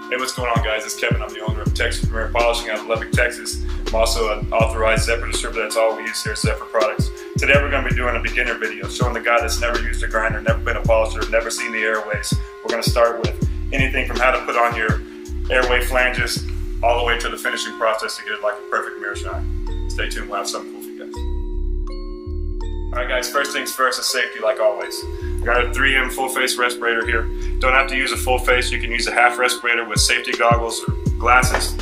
Hey, what's going on, guys? It's Kevin. I'm the owner of Texas Premier Polishing out of Lubbock, Texas. I'm also an authorized Zephyr distributor. That's all we use here at Zephyr Products. Today we're going to be doing a beginner video showing the guy that's never used a grinder, never been a polisher, never seen the airways. We're going to start with anything from how to put on your airway flanges all the way to the finishing process to get it like a perfect mirror shine. Stay tuned, we'll have something cool for you guys. Alright guys, first things first is safety like always. We got a 3M full face respirator here. Don't have to use a full face, you can use a half respirator with safety goggles or glasses,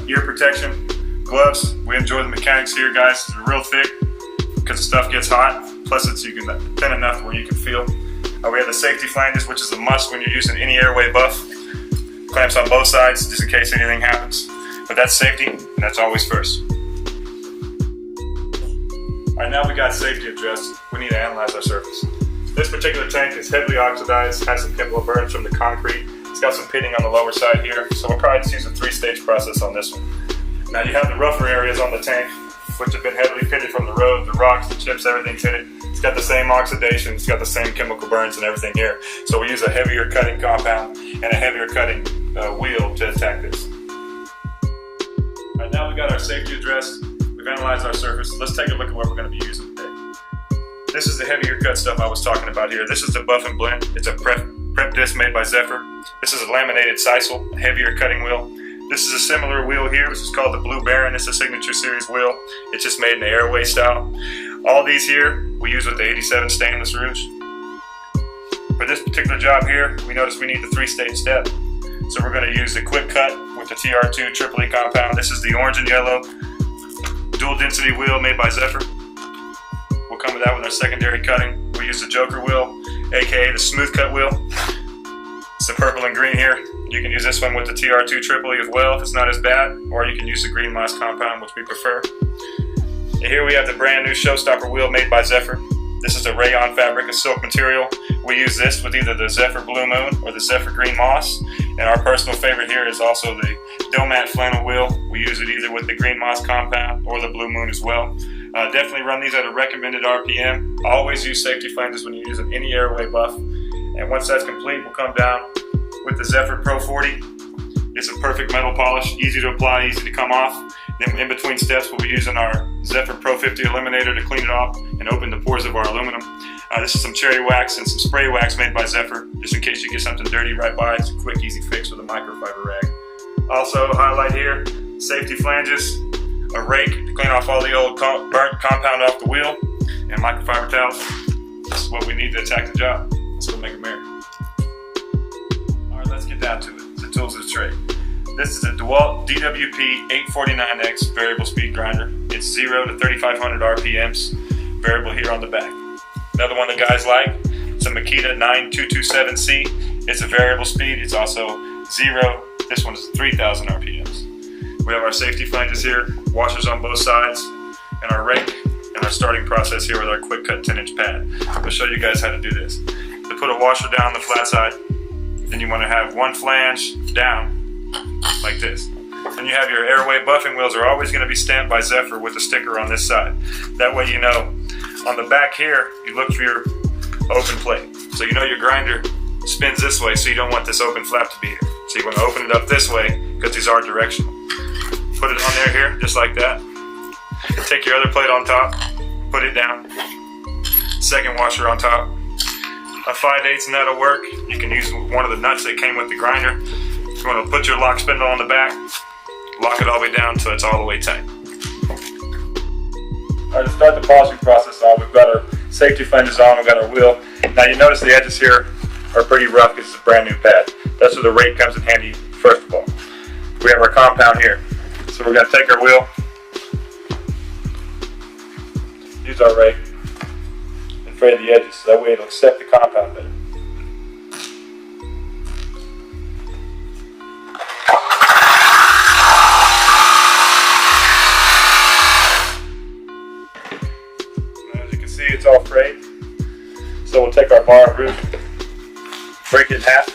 ear protection, gloves. We enjoy the mechanics here, guys. They're real thick because the stuff gets hot, plus it's thin enough where you can feel. We have the safety flanges, which is a must when you're using any airway buff. Clamps on both sides just in case anything happens. But that's safety, and that's always first. Alright, now we got safety addressed. We need to analyze our surface. This particular tank is heavily oxidized, has some chemical burns from the concrete. It's got some pitting on the lower side here, so we'll probably just use a 3-stage process on this one. Now you have the rougher areas on the tank, which have been heavily pitted from the road, the rocks, the chips, everything's in it. It's got the same oxidation, it's got the same chemical burns and everything here. So we use a heavier cutting compound and a heavier cutting wheel to attack this. Alright, now we got our safety addressed. We've analyzed our surface. Let's take a look at what we're going to be using today. This is the heavier cut stuff I was talking about here. This is the Buff and Blend. It's a prep disc made by Zephyr. This is a laminated sisal, a heavier cutting wheel. This is a similar wheel here, which is called the Blue Baron. It's a signature series wheel. It's just made in the airway style. All these here we use with the 87 stainless rouge. For this particular job here, we notice we need the 3-stage step. So we're going to use the quick cut with the TR2 Triple E compound. This is the orange and yellow dual density wheel made by Zephyr. We'll come with that with our secondary cutting. We use the Joker wheel, aka the smooth cut wheel. It's the purple and green here. You can use this one with the TR2 Triple E as well if it's not as bad, or you can use the green moss compound, which we prefer. And here we have the brand new Showstopper wheel made by Zephyr. This is a rayon fabric, a silk material. We use this with either the Zephyr Blue Moon or the Zephyr Green Moss. And our personal favorite here is also the Domat flannel wheel. We use it either with the Green Moss compound or the Blue Moon as well. Definitely run these at a recommended RPM. Always use safety flanges when you're using any airway buff. And once that's complete, we'll come down with the Zephyr Pro 40. It's a perfect metal polish, easy to apply, easy to come off. Then in between steps, we'll be using our Zephyr Pro 50 Eliminator to clean it off and open the pores of our aluminum. This is some cherry wax and some spray wax made by Zephyr, just in case you get something dirty right by. It's a quick, easy fix with a microfiber rag. Also, highlight here, safety flanges, a rake to clean off all the old burnt compound off the wheel, and microfiber towels. This is what we need to attack the job. Let's go make a mirror. Alright, let's get down to it. The tools of the trade. This is a DeWalt DWP 849X variable speed grinder. It's 0 to 3,500 RPMs, variable here on the back. Another one the guys like, it's a Makita 9227C. It's a variable speed, it's also 0. This one is 3,000 RPMs. We have our safety flanges here, washers on both sides, and our rake, and our starting process here with our quick cut 10-inch pad. I'll show you guys how to do this. To put a washer down the flat side, then you want to have one flange down, like this. Then you have your airway buffing wheels are always going to be stamped by Zephyr with a sticker on this side. That way you know. On the back here, you look for your open plate. So you know your grinder spins this way, so you don't want this open flap to be here. So you want to open it up this way, because these are directional. Put it on there here, just like that. Take your other plate on top, put it down. Second washer on top. A 5/8 nut will work. You can use one of the nuts that came with the grinder. You want to put your lock spindle on the back, lock it all the way down so it's all the way tight. Alright, to start the polishing process on, we've got our safety flanges on, we've got our wheel. Now you notice the edges here are pretty rough because it's a brand new pad. That's where the rake comes in handy first of all. We have our compound here. So we're going to take our wheel, use our rake, and fray the edges so that way it'll accept the compound better. It's all frayed, so we'll take our bar root, break it in half.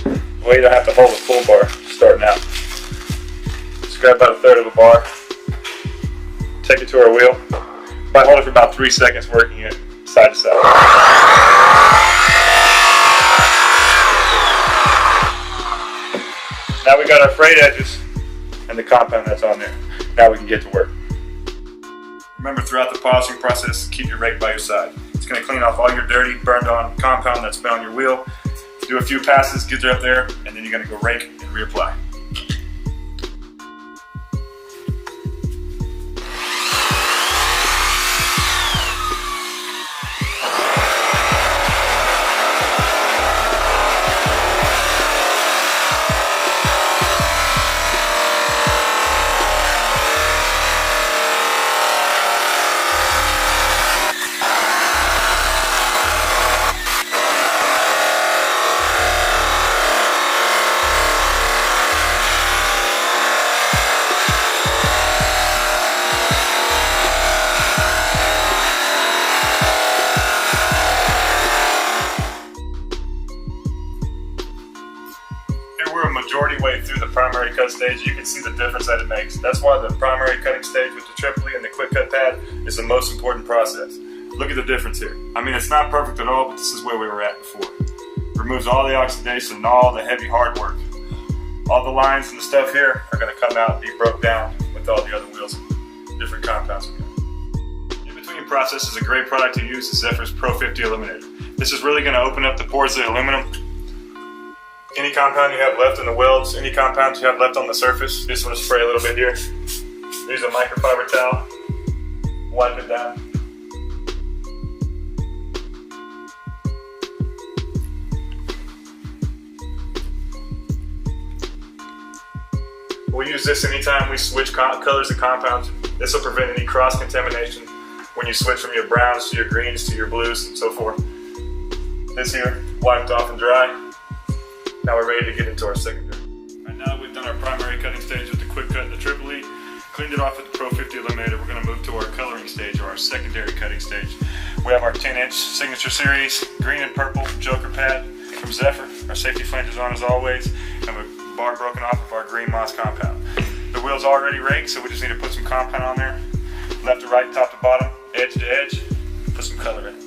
That way you don't have to hold a full bar starting out. Just grab about 1/3 of a bar, take it to our wheel. Might hold it for about 3 seconds, working it side to side. Now we got our frayed edges and the compound that's on there. Now we can get to work. Remember, throughout the polishing process, keep your rake by your side. It's going to clean off all your dirty, burned on compound that's been on your wheel. Do a few passes, get up there, and then you're going to go rake and reapply. We're a majority way through the primary cut stage. You can see the difference that it makes. That's why the primary cutting stage with the triply and the quick cut pad is the most important process. Look at the difference here. I mean, it's not perfect at all, but this is where we were at before. Removes all the oxidation and all the heavy hard work. All the lines and the stuff here are going to come out and be broke down with all the other wheels and different compounds we got. In between process is a great product to use, the Zephyr's Pro 50 Eliminator. This is really going to open up the pores of the aluminum. Any compound you have left in the welds, any compounds you have left on the surface, just want to spray a little bit here. Use a microfiber towel, wipe it down. We'll use this anytime we switch colors of compounds. This will prevent any cross-contamination when you switch from your browns to your greens to your blues and so forth. This here, wiped off and dry. Now we're ready to get into our secondary. Right now we've done our primary cutting stage with the quick cut and the triply, cleaned it off with the Pro 50 Eliminator. We're going to move to our coloring stage, or our secondary cutting stage. We have our 10-inch Signature Series green and purple Joker pad from Zephyr. Our safety flanges on as always, and a bar broken off of our green moss compound. The wheel's already raked, so we just need to put some compound on there. Left to right, top to bottom, edge to edge, put some color in it.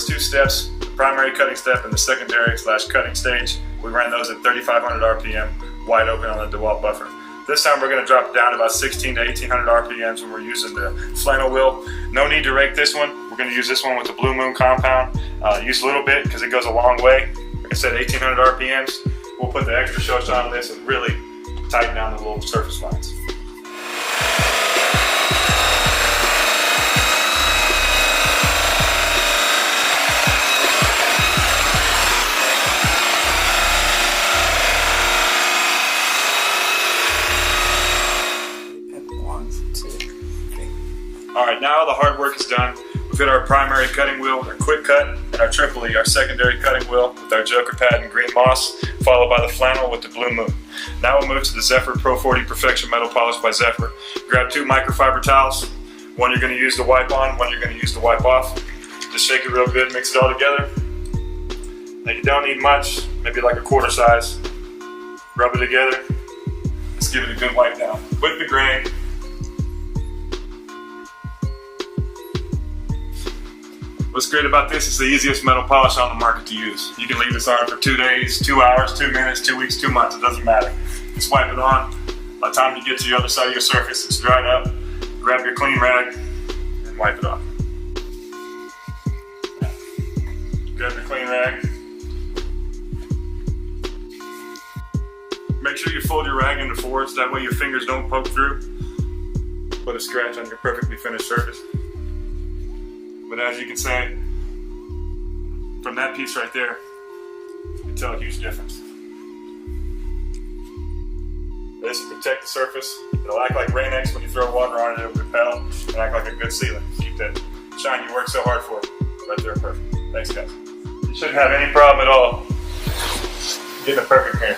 Two steps, the primary cutting step and the secondary / cutting stage, we ran those at 3,500 RPM, wide open on the DeWalt buffer. This time we're going to drop it down to about 16 to 1,800 RPMs when we're using the flannel wheel. No need to rake this one. We're going to use this one with the Blue Moon compound. Use a little bit because it goes a long way. Like I said, 1,800 RPMs. We'll put the extra shows on this and really tighten down the little surface lines. Alright, now the hard work is done. We've got our primary cutting wheel with our quick cut and our triply, our secondary cutting wheel with our Joker pad and green moss, followed by the flannel with the Blue Moon. Now we'll move to the Zephyr Pro 40 Perfection Metal Polish by Zephyr. Grab 2 microfiber towels. One you're going to use to wipe on, one you're going to use to wipe off. Just shake it real good, mix it all together. Now you don't need much, maybe like a quarter size. Rub it together. Let's give it a good wipe down. With the grain. What's great about this is the easiest metal polish on the market to use. You can leave this on for 2 days, 2 hours, 2 minutes, 2 weeks, 2 months, it doesn't matter. Just wipe it on. By the time you get to the other side of your surface, it's dried up. Grab your clean rag and wipe it off. Grab your clean rag. Make sure you fold your rag into 4s, that way your fingers don't poke through. Put a scratch on your perfectly finished surface. But as you can see, from that piece right there, you can tell a huge difference. This will protect the surface. It'll act like Rain-X when you throw water on it, it'll repel and act like a good sealant. Keep that shine you work so hard for. Right there, perfect. Thanks guys. You shouldn't have any problem at all getting a perfect mirror.